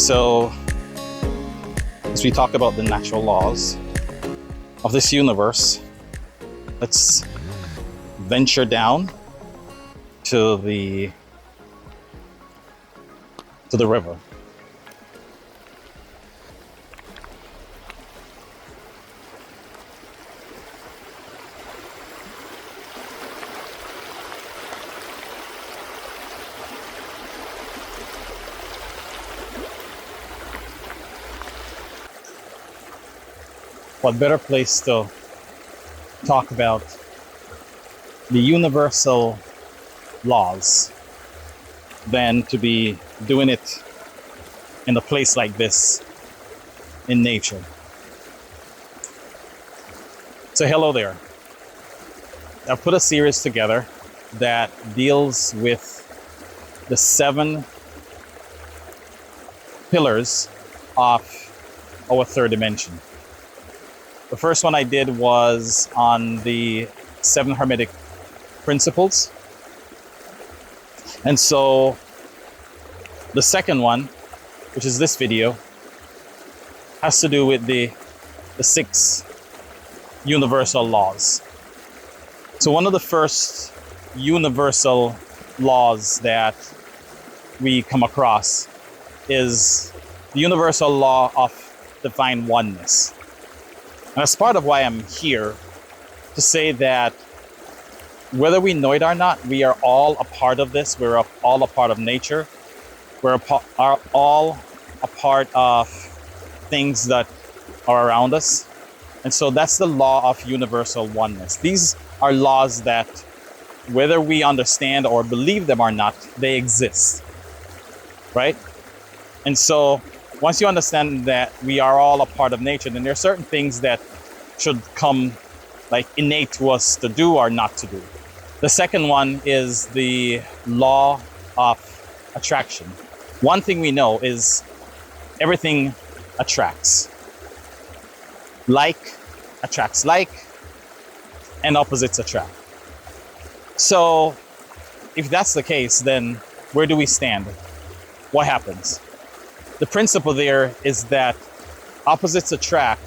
So, as we talk about the natural laws of this universe, let's venture down to the river. What better place to talk about the universal laws than to be doing it in a place like this in nature. So hello there. I've put a series together that deals with the 7 pillars of our third dimension. The first one I did was on the 7 Hermetic Principles. And so the second one, which is this video, has to do with the 6 universal laws. So one of the first universal laws that we come across is the universal law of Divine Oneness. And that's part of why I'm here, to say that whether we know it or not, we are all a part of this. We're all a part of nature. We're all a part of things that are around us. And so that's the law of universal oneness. These are laws that, whether we understand or believe them or not, they exist, right? And so once you understand that we are all a part of nature, then there are certain things that should come like innate to us to do or not to do. The second one is the law of attraction. One thing we know is everything attracts. Like attracts like, and opposites attract. So if that's the case, then where do we stand? What happens? The principle there is that opposites attract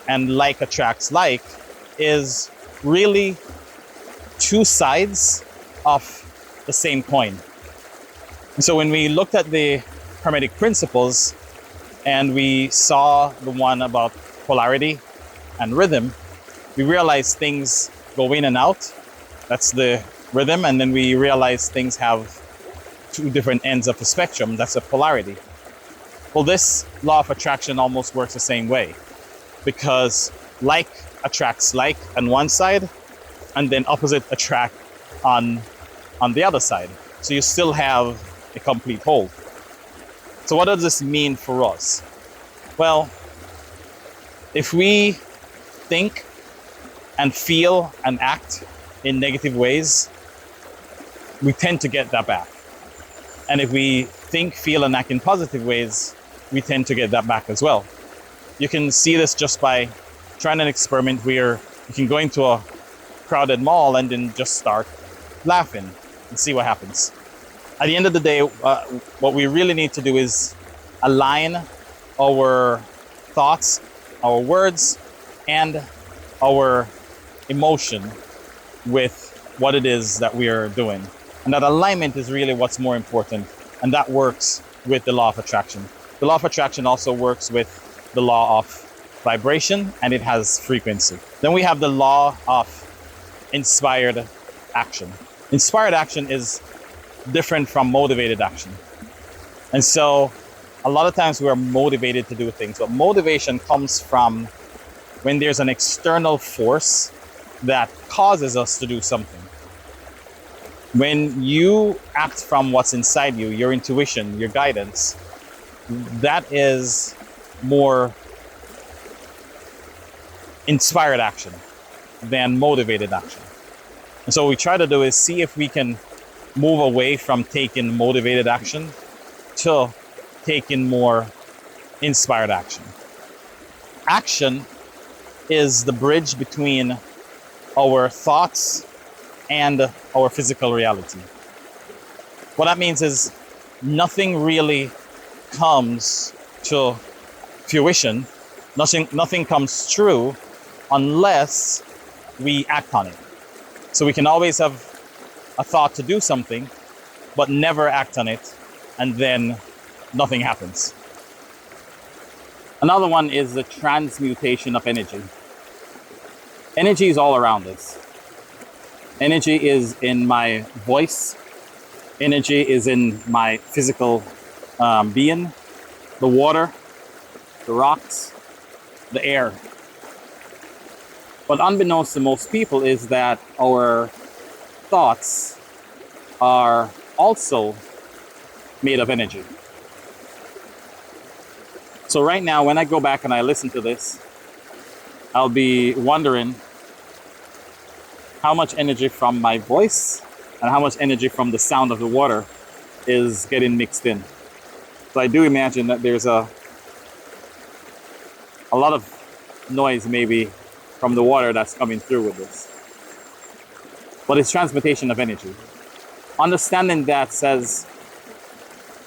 and like attracts like is really 2 sides of the same coin. And so when we looked at the Hermetic Principles and we saw the one about polarity and rhythm, we realized things go in and out. That's the rhythm. And then we realized things have 2 different ends of the spectrum. That's a polarity. Well, this law of attraction almost works the same way, because like attracts like on one side, and then opposite attract on the other side. So you still have a complete whole. So what does this mean for us? Well, if we think and feel and act in negative ways, we tend to get that back. And if we think, feel, and act in positive ways, we tend to get that back as well. You can see this just by trying an experiment where you can go into a crowded mall and then just start laughing and see what happens. At the end of the day, what we really need to do is align our thoughts, our words, and our emotion with what it is that we are doing. And that alignment is really what's more important. And that works with the law of attraction. The law of attraction also works with the law of vibration, and it has frequency. Then we have the law of inspired action. Inspired action is different from motivated action. And so a lot of times we are motivated to do things, but motivation comes from when there's an external force that causes us to do something. When you act from what's inside you, your intuition, your guidance, that is more inspired action than motivated action. And so what we try to do is see if we can move away from taking motivated action to taking more inspired action. Action is the bridge between our thoughts and our physical reality. What that means is nothing really comes to fruition, nothing comes true unless we act on it. So we can always have a thought to do something, but never act on it, and then nothing happens. Another one is the transmutation of energy. Energy is all around us. Energy is in my voice. Energy is in my physical being, the water, the rocks, the air. But unbeknownst to most people is that our thoughts are also made of energy. So right now, when I go back and I listen to this, I'll be wondering how much energy from my voice and how much energy from the sound of the water is getting mixed in. So I do imagine that there's a lot of noise maybe from the water that's coming through with this. But it's transmutation of energy. Understanding that says,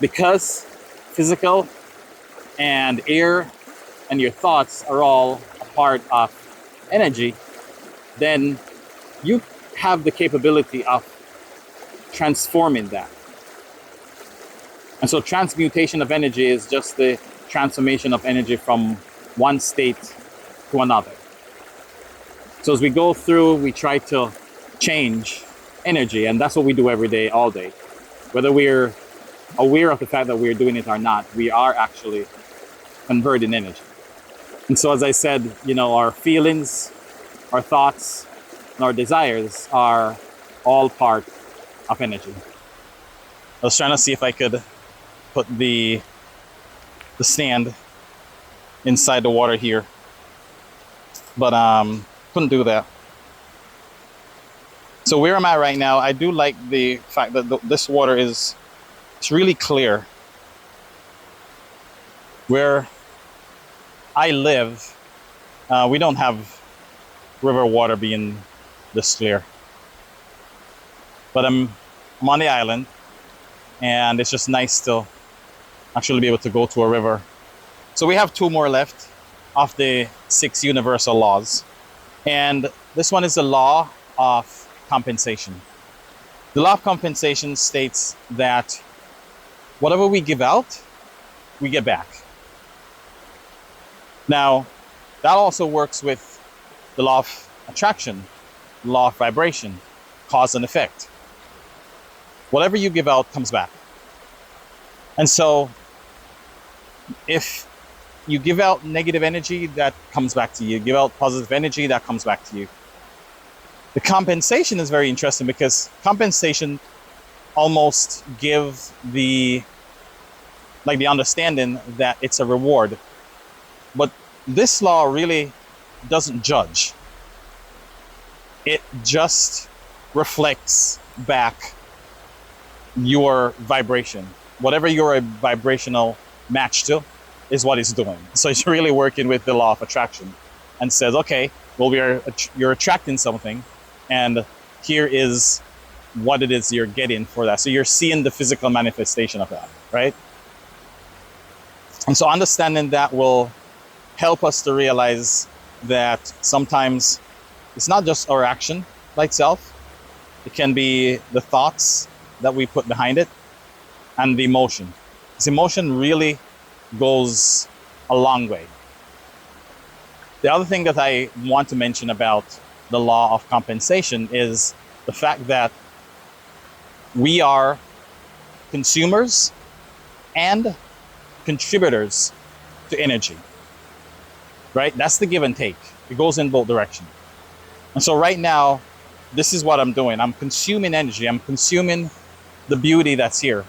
because physical and air and your thoughts are all a part of energy, then you have the capability of transforming that. And so transmutation of energy is just the transformation of energy from one state to another. So as we go through, we try to change energy, and that's what we do every day, all day. Whether we're aware of the fact that we're doing it or not, we are actually converting energy. And so as I said, our feelings, our thoughts, and our desires are all part of energy. I was trying to see if I could put the stand inside the water here, but couldn't do that. So where am I right now? I do like the fact that this water it's really clear. Where I live, we don't have river water being this clear. But I'm on the island, and it's just nice to actually be able to go to a river. So we have 2 more left of the 6 universal laws. And this one is the law of compensation. The law of compensation states that whatever we give out, we get back. Now, that also works with the law of attraction, the law of vibration, cause and effect. Whatever you give out comes back. And so, if you give out negative energy, that comes back to you. Give out positive energy, that comes back to you. The compensation is very interesting because compensation almost gives the understanding that it's a reward. But this law really doesn't judge. It just reflects back your vibration. Whatever you're a vibrational match to is what it's doing. So it's really working with the law of attraction and says, okay, well, you're attracting something, and here is what it is you're getting for that. So you're seeing the physical manifestation of that, right? And so understanding that will help us to realize that sometimes it's not just our action by itself. It can be the thoughts that we put behind it and the emotion. This emotion really goes a long way. The other thing that I want to mention about the law of compensation is the fact that we are consumers and contributors to energy, right? That's the give and take. It goes in both directions. And so right now, this is what I'm doing. I'm consuming energy. I'm consuming the beauty that's here.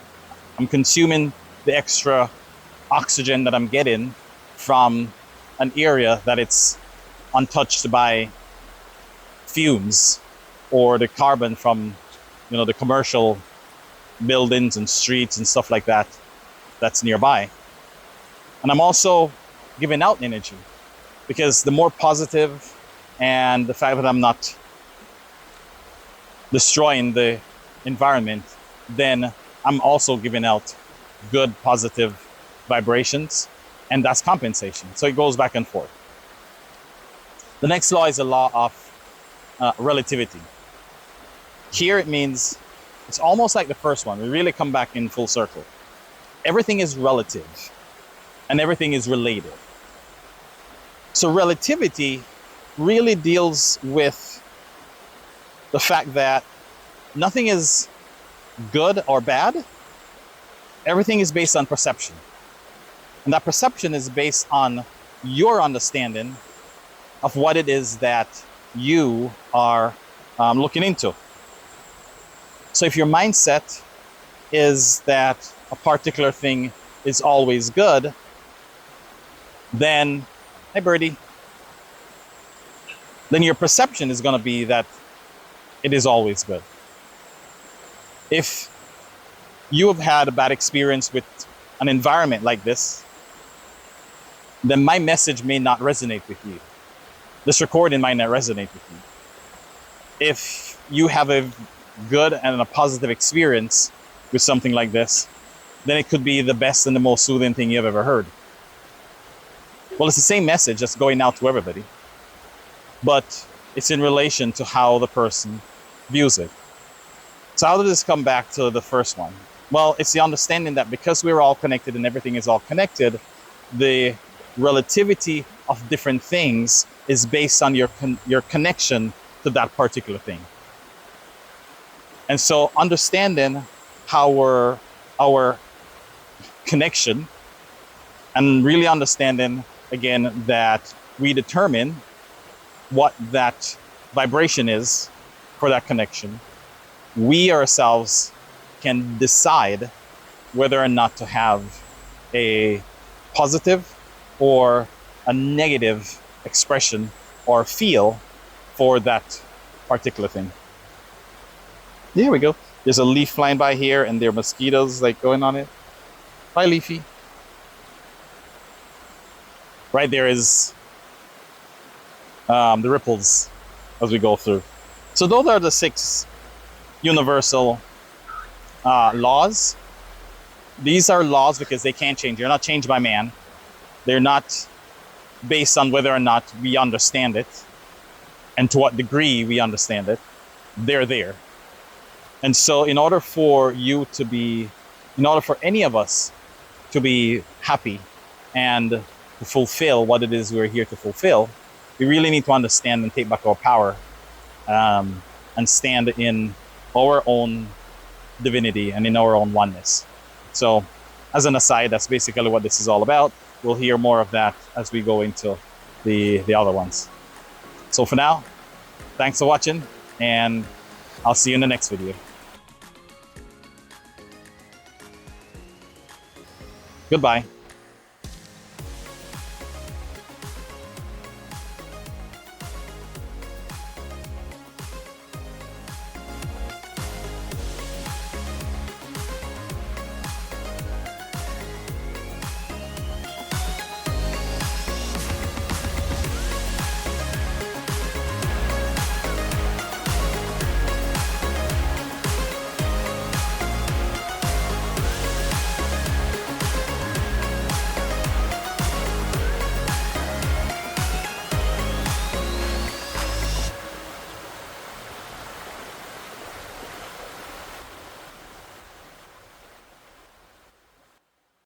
I'm consuming the extra oxygen that I'm getting from an area that it's untouched by fumes or the carbon from, the commercial buildings and streets and stuff like that that's nearby. And I'm also giving out energy because the more positive and the fact that I'm not destroying the environment, then I'm also giving out good, positive vibrations, and that's compensation. So it goes back and forth. The next law is a law of relativity. Here it means it's almost like the first one. We really come back in full circle. Everything is relative and everything is related. So relativity really deals with the fact that nothing is good or bad. Everything is based on perception. And that perception is based on your understanding of what it is that you are looking into. So if your mindset is that a particular thing is always good, then, hey birdie, then your perception is going to be that it is always good. If you have had a bad experience with an environment like this, then my message may not resonate with you. This recording might not resonate with you. If you have a good and a positive experience with something like this, then it could be the best and the most soothing thing you've ever heard. Well, it's the same message that's going out to everybody, but it's in relation to how the person views it. So how does this come back to the first one? Well, it's the understanding that because we're all connected and everything is all connected, the relativity of different things is based on your connection to that particular thing. And so understanding how our connection, and really understanding again that we determine what that vibration is for that connection, we ourselves can decide whether or not to have a positive or a negative expression or feel for that particular thing. There we go. There's a leaf flying by here and there are mosquitoes like going on it. Bye, Leafy. Right there is the ripples as we go through. So those are the 6 universal laws. These are laws because they can't change. They're not changed by man. They're not based on whether or not we understand it and to what degree we understand it. They're there. And so in order for any of us to be happy and to fulfill what it is we're here to fulfill, we really need to understand and take back our power and stand in our own divinity and in our own oneness. So as an aside, that's basically what this is all about. We'll hear more of that as we go into the other ones. So for now, thanks for watching, and I'll see you in the next video. Goodbye.